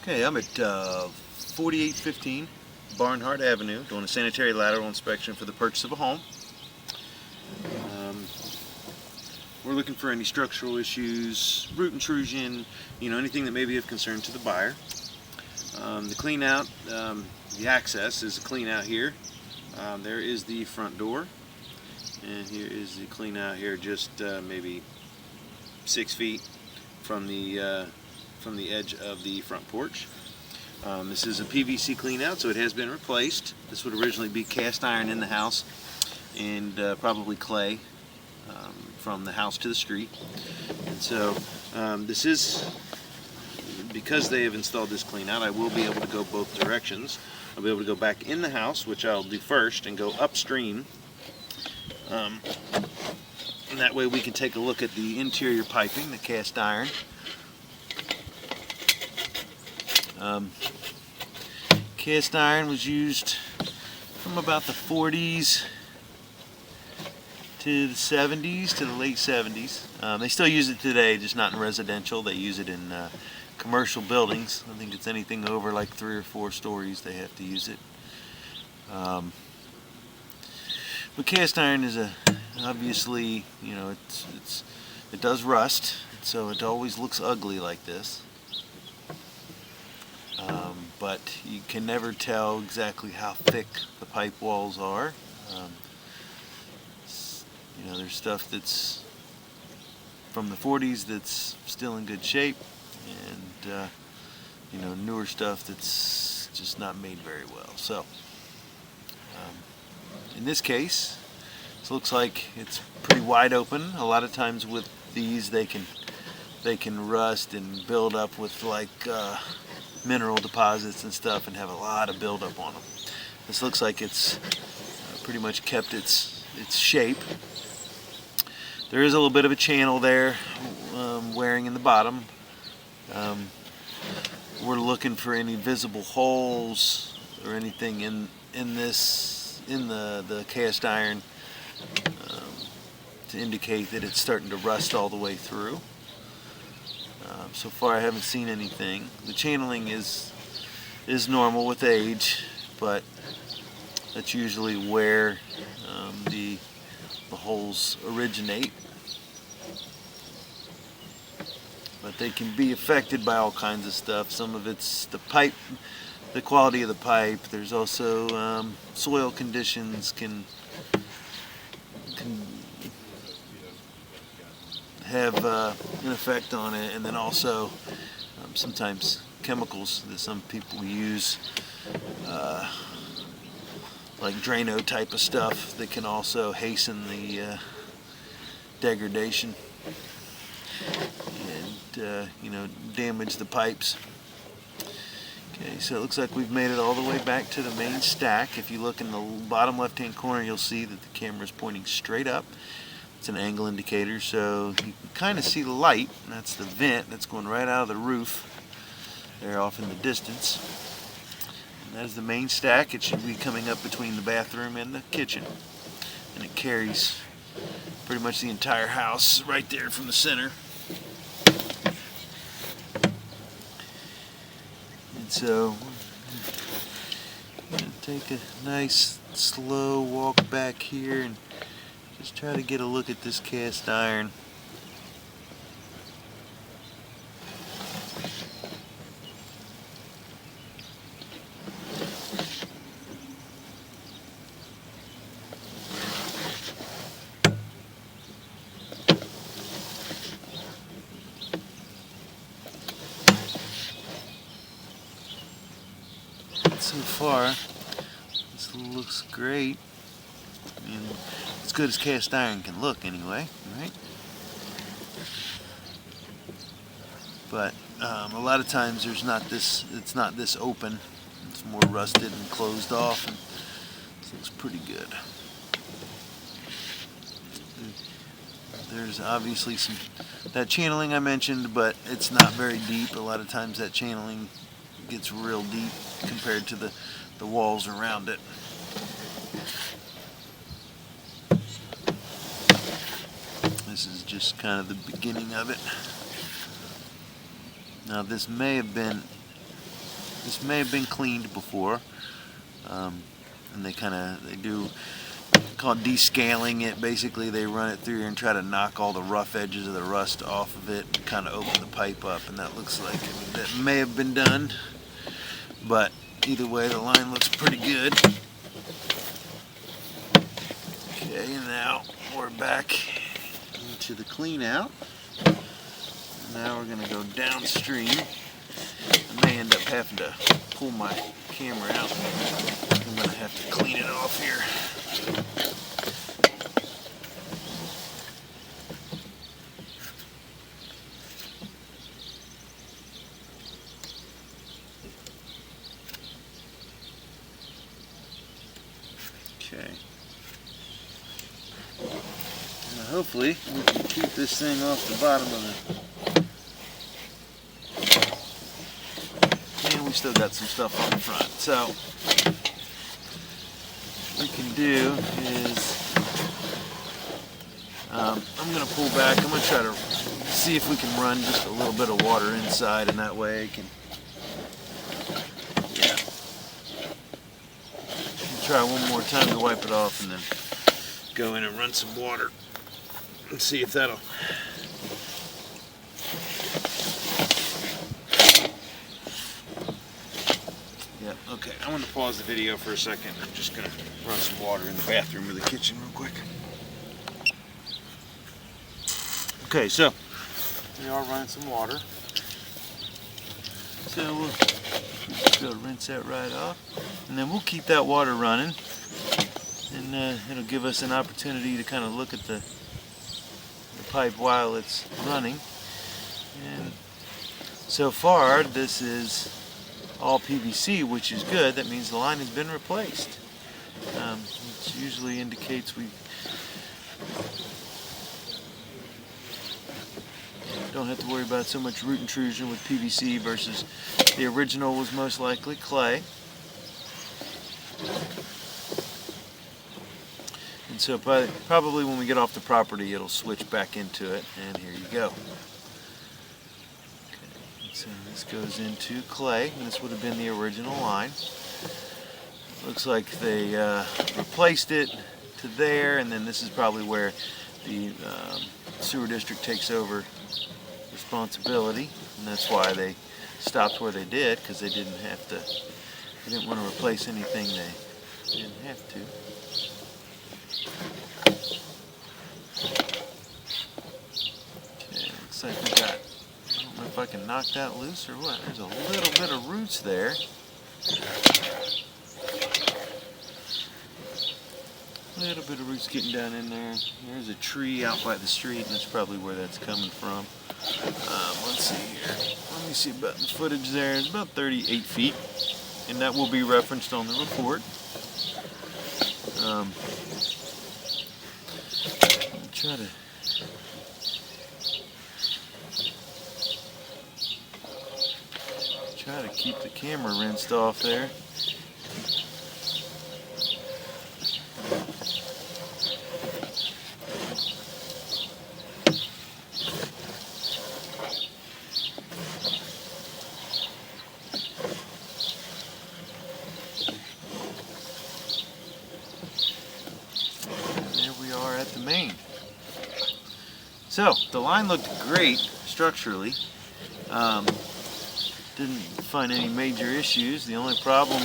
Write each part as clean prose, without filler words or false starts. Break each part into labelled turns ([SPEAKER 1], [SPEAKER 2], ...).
[SPEAKER 1] Okay, I'm at 4815 Barnhart Avenue doing a sanitary lateral inspection for the purchase of a home. We're looking for any structural issues, root intrusion, anything that may be of concern to the buyer. The clean out, the access is clean out here. There is the front door, and here is the clean out here, just maybe 6 feet from the edge of the front porch. This is a PVC clean out, so it has been replaced. This would originally be cast iron in the house and probably clay from the house to the street. And so this is, because they have installed this clean out, I will be able to go both directions. I'll be able to go back in the house, which I'll do first, and go upstream. And that way we can take a look at the interior piping, the cast iron. Cast iron was used from about the 40s to the 70s, to the late 70s. They still use it today, just not in residential. They use it in commercial buildings. I think it's anything over like 3 or 4 stories they have to use it. But cast iron is obviously, it does rust, so it always looks ugly like this. But you can never tell exactly how thick the pipe walls are. There's stuff that's from the 40s that's still in good shape, and newer stuff that's just not made very well. So in this case, it looks like it's pretty wide open. A lot of times with these, they can rust and build up with like mineral deposits and stuff, and have a lot of buildup on them. This looks like it's pretty much kept its shape. There is a little bit of a channel there wearing in the bottom. We're looking for any visible holes or anything in the cast iron to indicate that it's starting to rust all the way through. So far I haven't seen anything. The channeling is normal with age, but that's usually where the holes originate. But they can be affected by all kinds of stuff. Some of it's the pipe, the quality of the pipe. There's also soil conditions can have an effect on it, and then also sometimes chemicals that some people use, like Drano type of stuff, that can also hasten the degradation and damage the pipes. Okay, so it looks like we've made it all the way back to the main stack. If you look in the bottom left hand corner, you'll see that the camera is pointing straight up. It's an angle indicator, so you can kind of see the light. That's the vent that's going right out of the roof there off in the distance. And that is the main stack. It should be coming up between the bathroom and the kitchen, and it carries pretty much the entire house right there from the center. And so I'm going to take a nice slow walk back here and just try to get a look at this cast iron. So far, this looks great. I mean, as good as cast iron can look anyway, right? But a lot of times it's not this open. It's more rusted and closed off, and this looks pretty good. There's obviously that channeling I mentioned, but it's not very deep. A lot of times that channeling gets real deep compared to the walls around it. This is just kind of the beginning of it. Now this may have been This may have been cleaned before, and they do called descaling it. Basically, they run it through here and try to knock all the rough edges of the rust off of it and kind of open the pipe up, and that looks like, that may have been done, but either way the line looks pretty good. Okay, now we're back into the clean out. Now we're going to go downstream. I may end up having to pull my camera out. I'm going to have to clean it off here. Okay. Now hopefully we can keep this thing off the bottom of the... And we still got some stuff on the front. So what we can do is I'm going to pull back. I'm going to try to see if we can run just a little bit of water inside, and that way I can try one more time to wipe it off and then go in and run some water and see if that'll... Yeah, okay, I'm going to pause the video for a second. I'm just going to run some water in the bathroom or the kitchen real quick. Okay, so we are running some water. So we'll go rinse that right off, and then we'll keep that water running, and it'll give us an opportunity to kind of look at the pipe while it's running. And so far this is all PVC, which is good. That means the line has been replaced, which usually indicates we don't have to worry about so much root intrusion with PVC versus the original was most likely clay. And so probably when we get off the property it'll switch back into it, and here you go. Okay, so this goes into clay, and this would have been the original line. Looks like they replaced it to there, and then this is probably where the sewer district takes over responsibility, and that's why they stopped where they did, because they didn't want to replace anything they didn't have to. Okay, looks like we got, I don't know if I can knock that loose or what. There's a little bit of roots there. A little bit of roots getting down in there. There's a tree out by the street, and that's probably where that's coming from. Let's see here. Let me see about the footage there. It's about 38 feet, and that will be referenced on the report. Try to keep the camera rinsed off there. The main. So the line looked great structurally. Didn't find any major issues. The only problem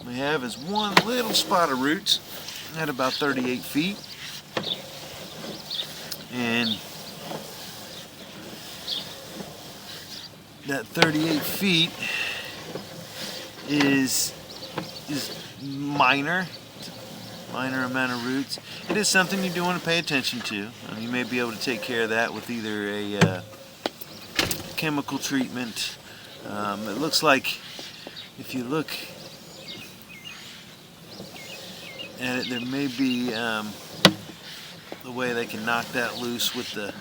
[SPEAKER 1] we have is one little spot of roots at about 38 feet, and that 38 feet is minor amount of roots. It is something you do want to pay attention to. You may be able to take care of that with either a chemical treatment. It looks like if you look at it, there may be the way they can knock that loose with the,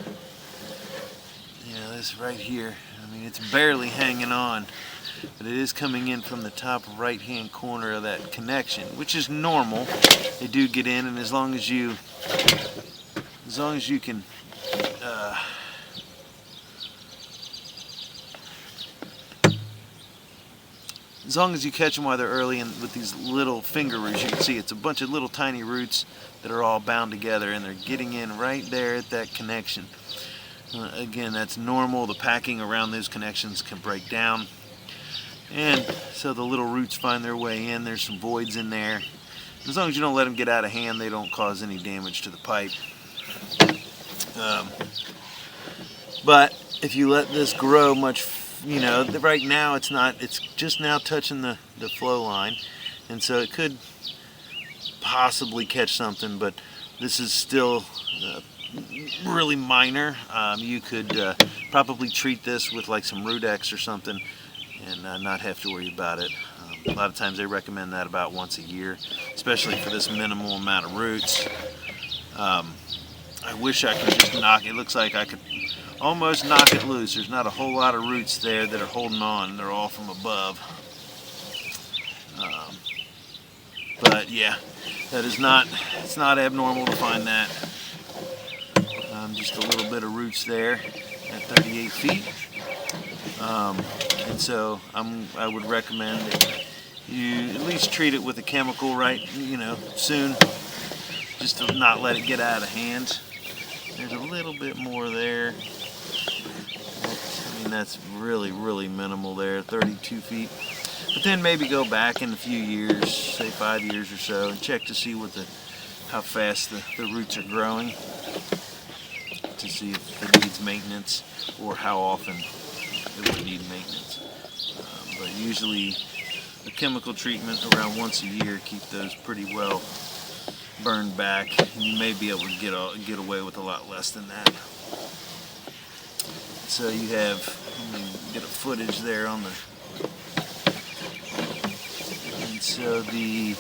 [SPEAKER 1] this right here. I mean, it's barely hanging on, but it is coming in from the top right hand corner of that connection, which is normal. They do get in, and as long as you can as long as you catch them while they're early, and with these little finger roots, you can see it's a bunch of little tiny roots that are all bound together, and they're getting in right there at that connection. Again, that's normal. The packing around those connections can break down, and so the little roots find their way in. There's some voids in there. As long as you don't let them get out of hand, they don't cause any damage to the pipe. But if you let this grow much, right now it's just now touching the flow line, and so it could possibly catch something, but this is still really minor. You could probably treat this with like some Rudex or something and not have to worry about it. A lot of times they recommend that about once a year, especially for this minimal amount of roots. I wish I could just knock it. It looks like I could almost knock it loose. There's not a whole lot of roots there that are holding on. They're all from above. But yeah, it's not abnormal to find that. Just a little bit of roots there at 38 feet. And so I would recommend that you at least treat it with a chemical soon, just to not let it get out of hand. There's a little bit more there. That's really, really minimal there, 32 feet. But then maybe go back in a few years, say 5 years or so, and check to see how fast the roots are growing, to see if it needs maintenance or how often it would need maintenance. But usually a chemical treatment around once a year keep those pretty well burned back, and you may be able to get away with a lot less than that. So you have, let me get a footage there on the, and so the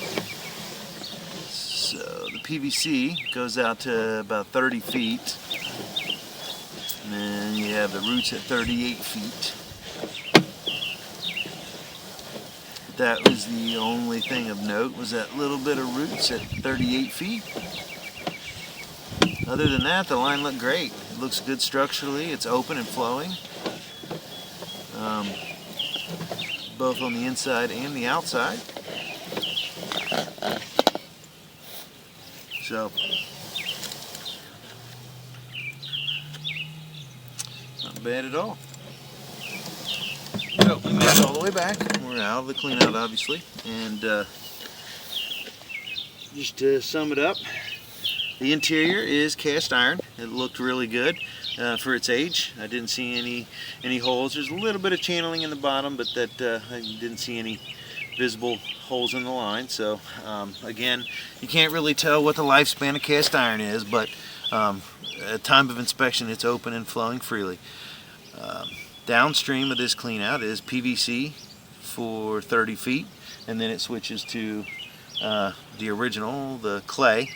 [SPEAKER 1] PVC goes out to about 30 feet, and then you have the roots at 38 feet. That was the only thing of note, was that little bit of roots at 38 feet. Other than that, the line looked great. It looks good structurally. It's open and flowing, both on the inside and the outside. So, not bad at all. So, we made it all the way back. We're out of the clean out, obviously. And just to sum it up, the interior is cast iron. It looked really good for its age. I didn't see any holes. There's a little bit of channeling in the bottom, but I didn't see any visible holes in the line. So again, you can't really tell what the lifespan of cast iron is, but at time of inspection, it's open and flowing freely. Downstream of this clean out is PVC for 30 feet, and then it switches to the original, the clay.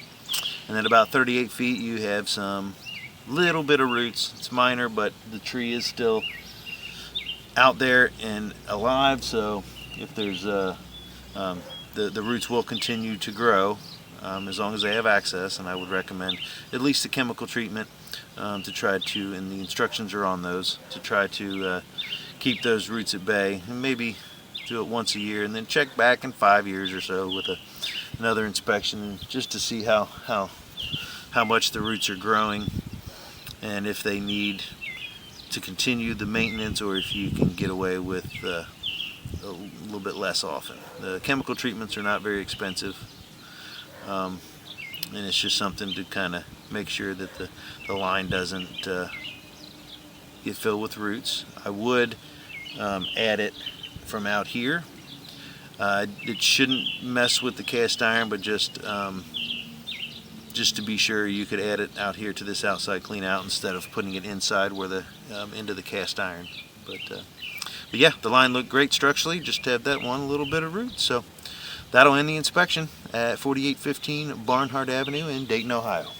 [SPEAKER 1] And then about 38 feet you have some little bit of roots. It's minor, but the tree is still out there and alive, so if there's the roots will continue to grow as long as they have access, and I would recommend at least a chemical treatment to try to, and the instructions are on those, to try to keep those roots at bay, and maybe do it once a year, and then check back in 5 years or so with another inspection, just to see how much the roots are growing, and if they need to continue the maintenance, or if you can get away with a little bit less often. The chemical treatments are not very expensive, and it's just something to kind of make sure that the line doesn't get filled with roots. I would add it from out here. It shouldn't mess with the cast iron, but just to be sure, you could add it out here to this outside clean out instead of putting it inside where the into the cast iron. But yeah, the line looked great structurally, just to have that one little bit of root. So that'll end the inspection at 4815 Barnhart Avenue in Dayton, Ohio.